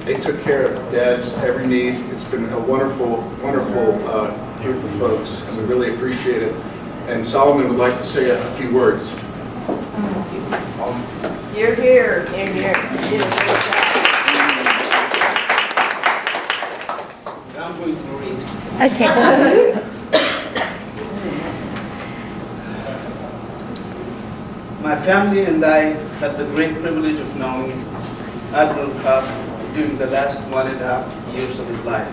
they took care of Dad's every need. It's been a wonderful, wonderful group of folks, and we really appreciate it. And Solomon would like to say a few words. You're here. You're here. I'm going to read. Okay. My family and I had the great privilege of knowing Admiral Cobb during the last 1.5 years of his life,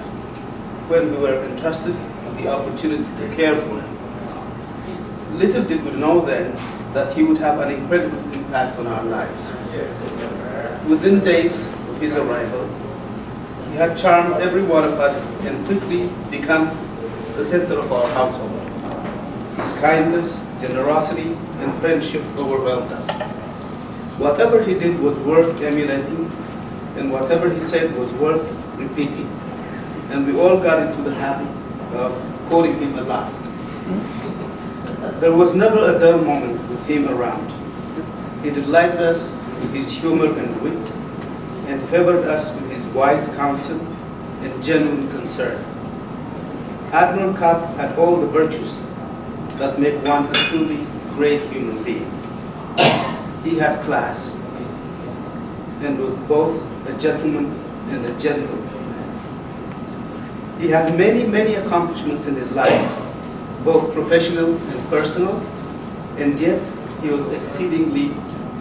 when we were entrusted with the opportunity to care for him. Little did we know then that he would have an incredible impact on our lives. Within days of his arrival, he had charmed every one of us and quickly become the center of our household. His kindness, generosity, and friendship overwhelmed us. Whatever he did was worth emulating, and whatever he said was worth repeating. And we all got into the habit of quoting him a lot. There was never a dull moment with him around. He delighted us with his humor and wit, and favored us with his wise counsel and genuine concern. Admiral Cobb had all the virtues that make one a truly great human being. He had class, and was both a gentleman and a gentleman. He had many, many accomplishments in his life, both professional and personal, and yet he was exceedingly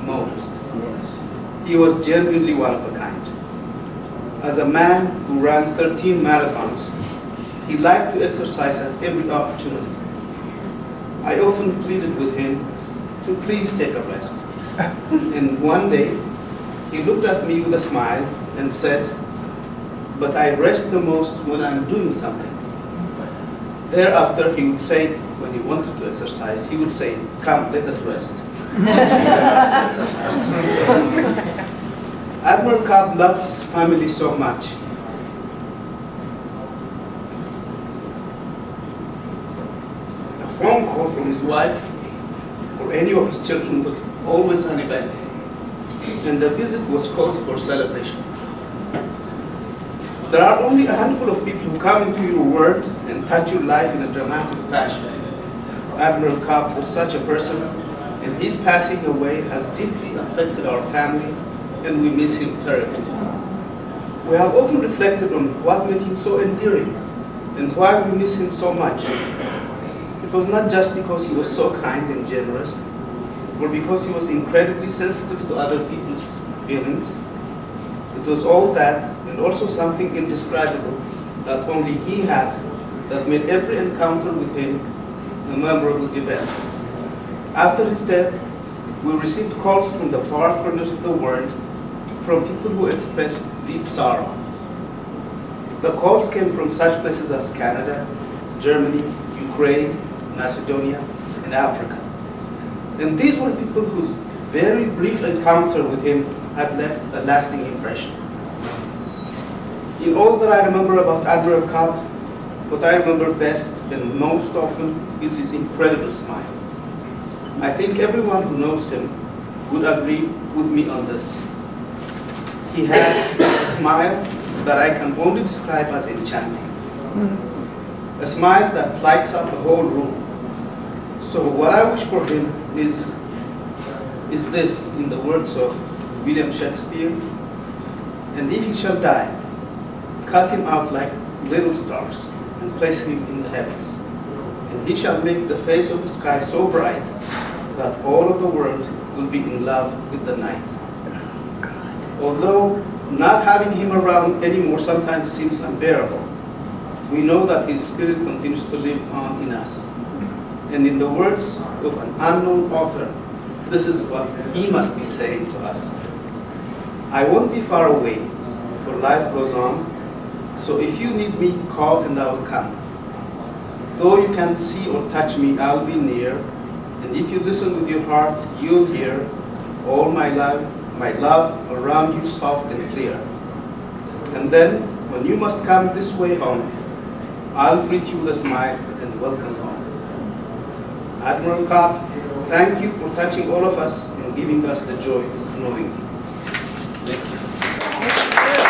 modest. He was genuinely one of a kind. As a man who ran 13 marathons, he liked to exercise at every opportunity. I often pleaded with him to please take a rest. And one day, he looked at me with a smile and said, "But I rest the most when I'm doing something." Thereafter, he would say, when he wanted to exercise, he would say, "Come, let us rest." Admiral Cobb loved his family so much. A phone call from his wife or any of his children was always an event, and the visit was cause for celebration. There are only a handful of people who come into your world and touch your life in a dramatic fashion. Admiral Cobb was such a person, and his passing away has deeply affected our family, and we miss him terribly. We have often reflected on what made him so endearing, and why we miss him so much. It was not just because he was so kind and generous, or because he was incredibly sensitive to other people's feelings. It was all that, and also something indescribable that only he had, that made every encounter with him a memorable event. After his death, we received calls from the far corners of the world from people who expressed deep sorrow. The calls came from such places as Canada, Germany, Ukraine, Macedonia, and Africa. And these were people whose very brief encounter with him had left a lasting impression. In all that I remember about Admiral Cobb, what I remember best and most often is his incredible smile. I think everyone who knows him would agree with me on this. He had a smile that I can only describe as enchanting. A smile that lights up a whole room. So what I wish for him is this, in the words of William Shakespeare: "And if he shall die, cut him out like little stars and place him in the heavens. And he shall make the face of the sky so bright that all of the world will be in love with the night." Although not having him around anymore sometimes seems unbearable, we know that his spirit continues to live on in us. And in the words of an unknown author, this is what he must be saying to us: "I won't be far away, for life goes on. So if you need me, call and I will come. Though you can't see or touch me, I'll be near. And if you listen with your heart, you'll hear all my love around you soft and clear. And then, when you must come this way home, I'll greet you with a smile and welcome home." Admiral Cobb, thank you for touching all of us and giving us the joy of knowing you. Thank you.